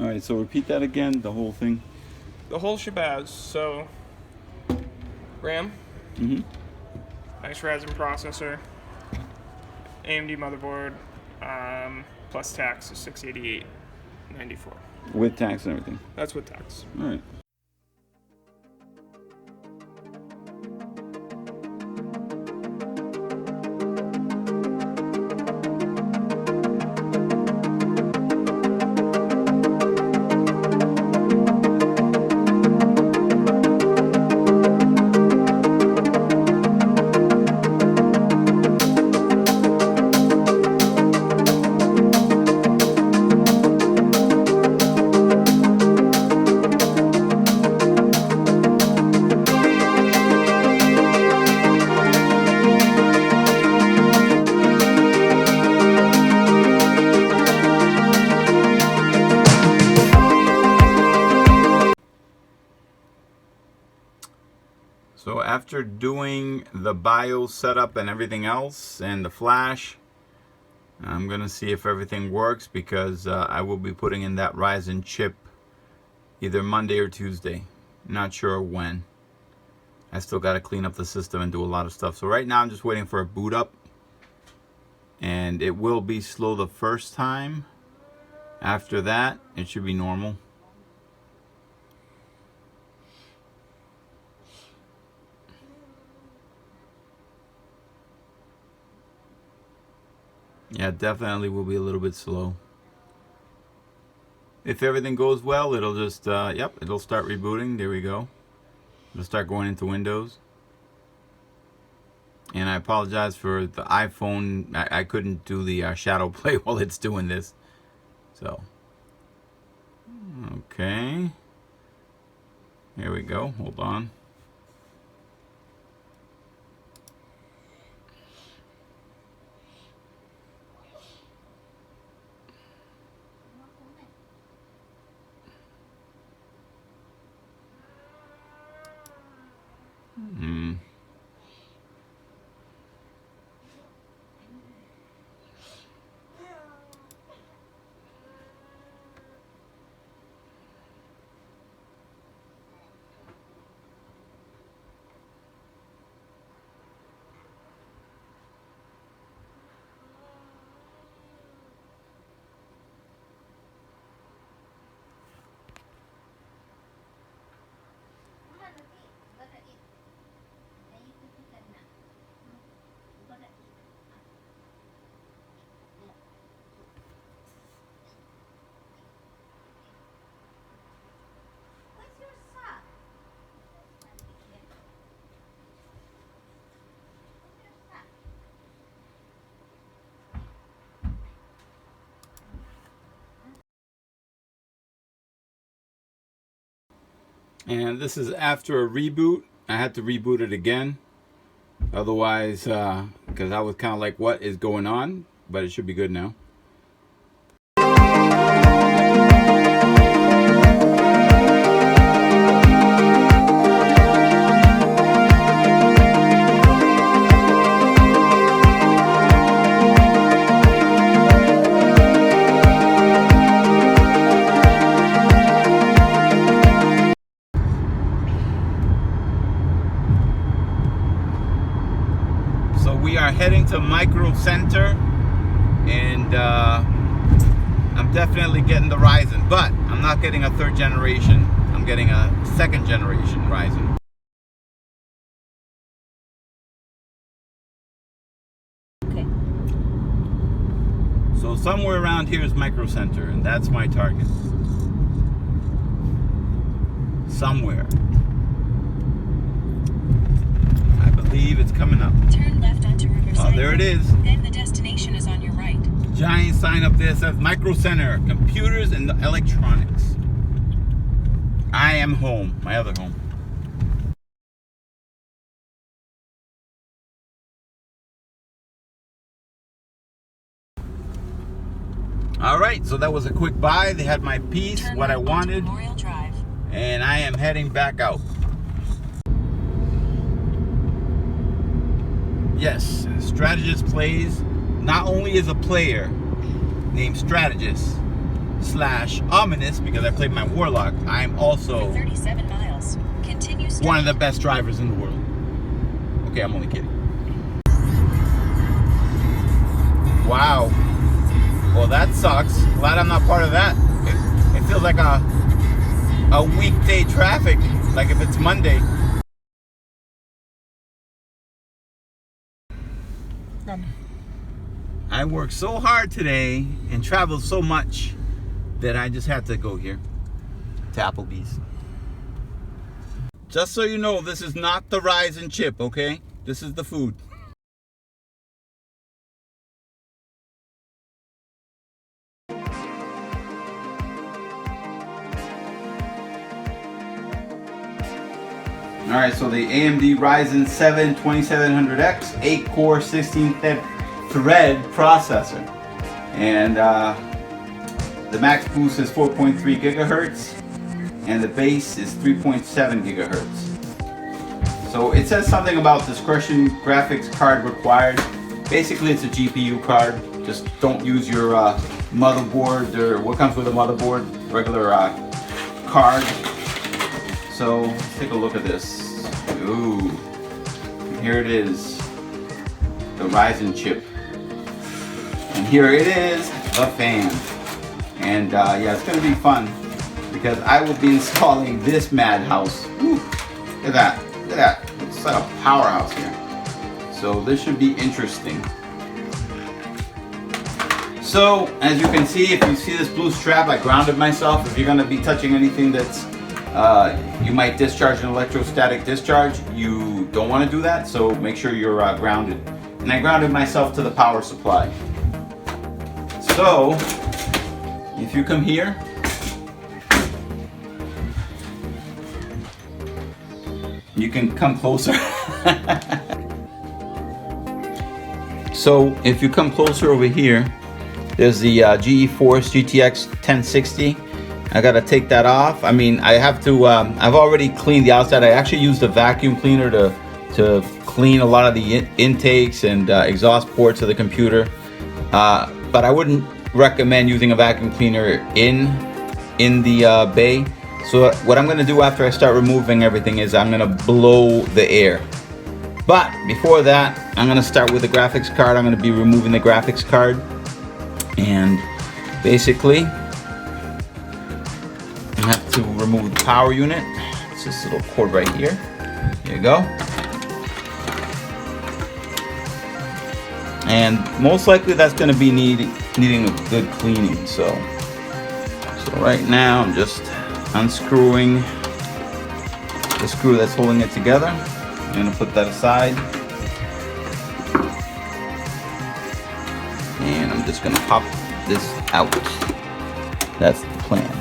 All right, so repeat that again, the whole thing. The whole shabazz. So, RAM, Mm-hmm. nice Ryzen processor, AMD motherboard, plus tax is 688.94. With tax and everything. That's with tax. All right. So after doing the BIOS setup and everything else and the flash, I'm gonna see if everything works, because I will be putting in that Ryzen chip either Monday or Tuesday. Not sure when. I still gotta clean up the system and do a lot of stuff. So right now I'm just waiting for a boot up, and it will be slow the first time. After that, it should be normal. Yeah, definitely will be a little bit slow. If everything goes well, it'll just, yep, it'll start rebooting. There we go. It'll start going into Windows. And I apologize for the iPhone. I couldn't do the shadow play while it's doing this. So, okay. Here we go. Hold on. And this is after a reboot. I had to reboot it again. Otherwise, because I was kind of like, what is going on? But it should be good now. We are heading to Micro Center, and I'm definitely getting the Ryzen, but I'm not getting a 3rd generation. I'm getting a 2nd generation Ryzen. Okay. So somewhere around here is Micro Center, and that's my target. Somewhere. I believe it's coming up. Turn left onto Riverside. Oh, there it is. Then the destination is on your right. Giant sign up there says Micro Center, computers and electronics. I am home, my other home. All right, so that was a quick buy. They had my piece, what I wanted, and I am heading back out. Yes, Strategyst plays. Not only is a player named Strategyst, / ominous because I played my Warlock. I'm also 37 miles. Continue straight. one of the best drivers in the world. Okay, I'm only kidding. Wow. Well, that sucks. Glad I'm not part of that. It feels like a weekday traffic, like if it's Monday. I worked so hard today and traveled so much that I just had to go here to Applebee's. Just so you know, this is not the Ryzen chip, okay? This is the food. Alright, so the AMD Ryzen 7 2700X 8-core 16-thread processor. And the max boost is 4.3 gigahertz and the base is 3.7 gigahertz. So it says something about discretion graphics card required. Basically it's a GPU card. Just don't use your motherboard or what comes with a motherboard, regular card. So let's take a look at this. Ooh, here it is, the Ryzen chip. And here it is, the fan. And yeah, it's gonna be fun because I will be installing this madhouse. Ooh, look at that, look at that. It's like a powerhouse here. So this should be interesting. So as you can see, if you see this blue strap, I grounded myself. If you're gonna be touching anything that's you might discharge an electrostatic discharge. You don't want to do that, so make sure you're grounded. And I grounded myself to the power supply. So, if you come here, you can come closer. So, if you come closer over here, there's the GeForce GTX 1060. I gotta take that off. I mean, I have to, I've already cleaned the outside. I actually used a vacuum cleaner to clean a lot of the intakes and exhaust ports of the computer. But I wouldn't recommend using a vacuum cleaner in the bay. So what I'm gonna do after I start removing everything is I'm gonna blow the air. But before that, I'm gonna start with the graphics card. I'm gonna be removing the graphics card. And basically, I have to remove the power unit. It's this little cord right here. There you go. And most likely that's going to be needing a good cleaning. So right now I'm just unscrewing the screw that's holding it together. I'm going to put that aside. And I'm just going to pop this out. That's the plan.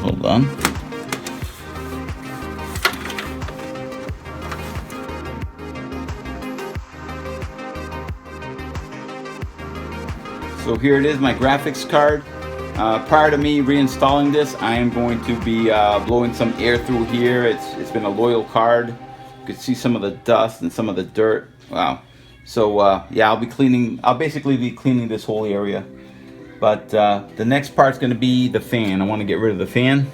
Hold on. So here it is, my graphics card. Prior to me reinstalling this, I am going to be blowing some air through here. It's been a loyal card. You can see some of the dust and some of the dirt. Wow. So yeah, I'll basically be cleaning this whole area. But the next part's going to be the fan. I want to get rid of the fan.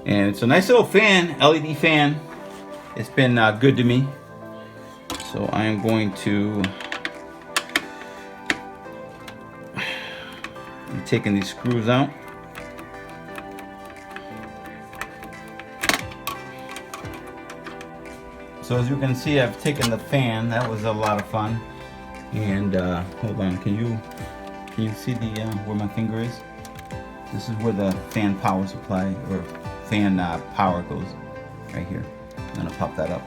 And it's a nice little fan, LED fan. It's been good to me. So I am going to be taking these screws out. So as you can see, I've taken the fan. That was a lot of fun. And hold on, can you see the where my finger is? This is where the fan power supply or fan power goes, right here. I'm gonna pop that up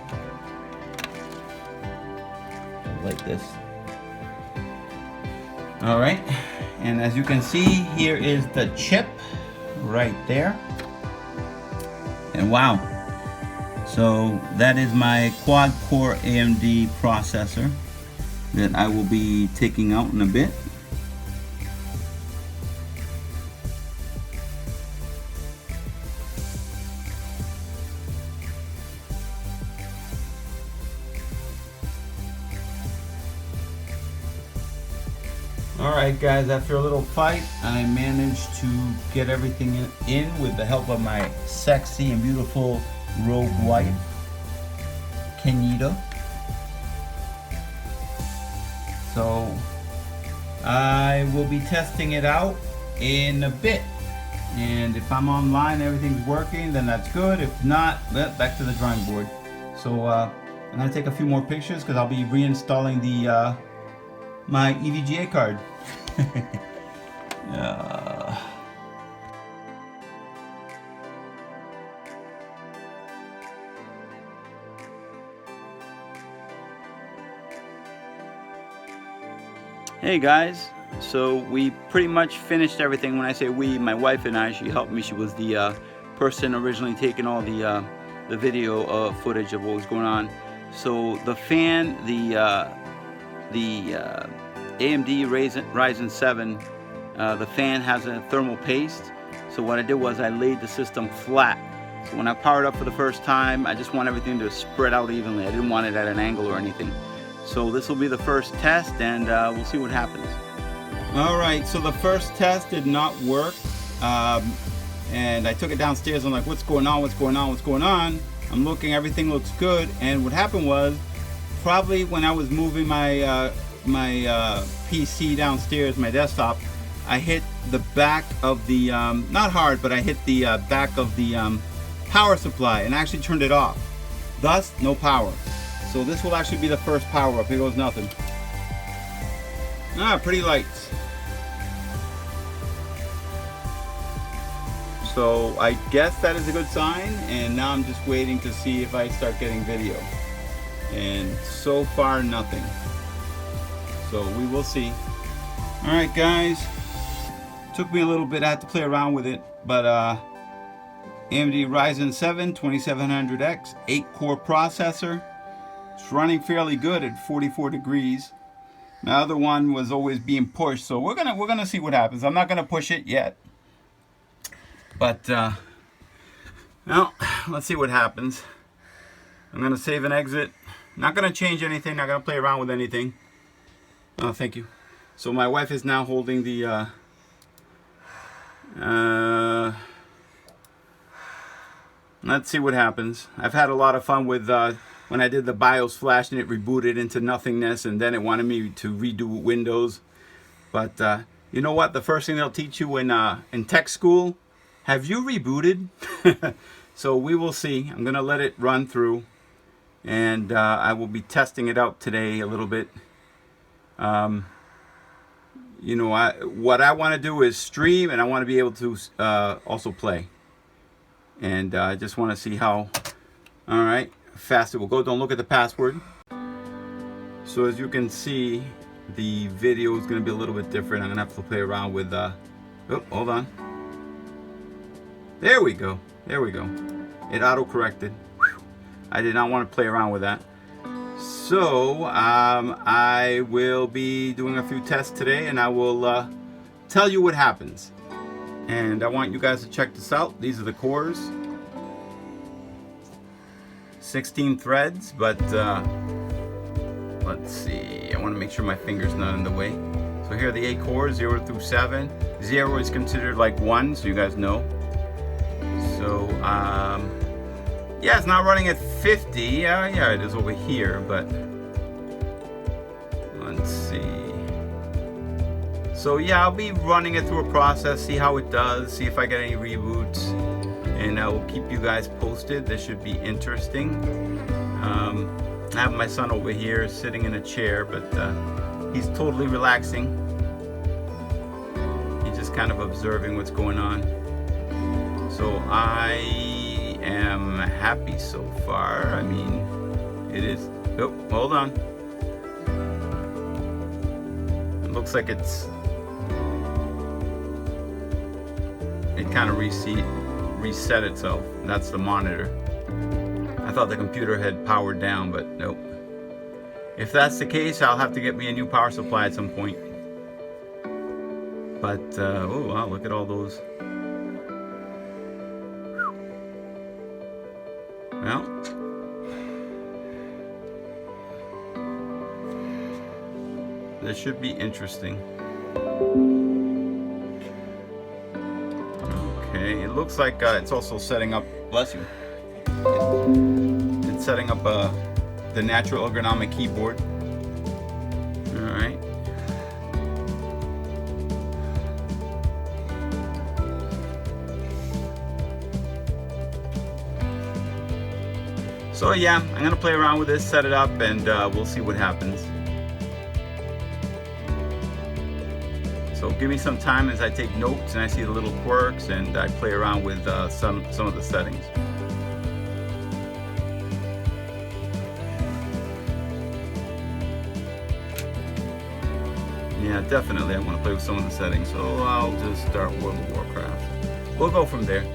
like this. All right, and as you can see, here is the chip right there. And wow, so that is my quad-core AMD processor that I will be taking out in a bit. Alright guys, after a little fight, I managed to get everything in with the help of my sexy and beautiful rogue wife, Kenita. So, I will be testing it out in a bit. And if I'm online, everything's working, then that's good. If not, back to the drawing board. So, I'm going to take a few more pictures because I'll be reinstalling the my EVGA card. Hey guys, so we pretty much finished everything. When I say we, my wife and I, she helped me. She was the person originally taking all the video footage of what was going on. So the fan, the AMD Ryzen 7, the fan has a thermal paste. So what I did was I laid the system flat. So when I powered up for the first time, I just want everything to spread out evenly. I didn't want it at an angle or anything. So this will be the first test, and we'll see what happens. Alright, so the first test did not work. And I took it downstairs. I'm like, what's going on, what's going on, what's going on? I'm looking, everything looks good. And what happened was, probably when I was moving my PC downstairs, my desktop, I hit the back of the, not hard, but I hit the back of the power supply and actually turned it off. Thus, no power. So this will actually be the first power up. Here goes nothing. Ah, pretty lights. So I guess that is a good sign, and now I'm just waiting to see if I start getting video. And so far, nothing. So we will see. Alright guys, took me a little bit, I had to play around with it, but AMD Ryzen 7 2700X 8-core processor. It's running fairly good at 44 degrees. My other one was always being pushed, so we're gonna see what happens. I'm not gonna push it yet, but well, let's see what happens. I'm gonna save and exit. Not gonna change anything. Not gonna play around with anything. Oh, thank you. So my wife is now holding the let's see what happens. I've had a lot of fun with when I did the BIOS flash and it rebooted into nothingness, and then it wanted me to redo Windows. But you know what? The first thing they'll teach you in tech school, have you rebooted? So we will see. I'm gonna let it run through, and I will be testing it out today a little bit. You know, what I want to do is stream, and I want to be able to also play. And I just want to see how, all right, fast it will go. Don't look at the password. So as you can see, the video is going to be a little bit different. I'm going to have to play around with, oh, hold on. There we go. There we go. It auto-corrected. I did not want to play around with that. So I will be doing a few tests today, and I will tell you what happens. And I want you guys to check this out. These are the cores. 16 threads, but let's see. I want to make sure my finger's not in the way. So here are the 8 cores, 0 through 7. 0 is considered like 1, so you guys know. So yeah, it's not running at 50. Yeah, it is over here, but let's see. So yeah, I'll be running it through a process, see how it does, see if I get any reboots, and I will keep you guys posted. This should be interesting. I have my son over here sitting in a chair, but he's totally relaxing. He's just kind of observing what's going on. So I am happy so far. I mean, it is. Oh, hold on. It looks like it kind of reset itself. That's the monitor. I thought the computer had powered down, but nope. If that's the case, I'll have to get me a new power supply at some point. But oh wow, look at all those. Well, this should be interesting. Okay, it looks like it's also setting up, bless you, it's setting up the natural ergonomic keyboard. Alright. So yeah, I'm gonna play around with this, set it up, and we'll see what happens. So give me some time as I take notes and I see the little quirks and I play around with some of the settings. Yeah, definitely I want to play with some of the settings, so I'll just start World of Warcraft. We'll go from there.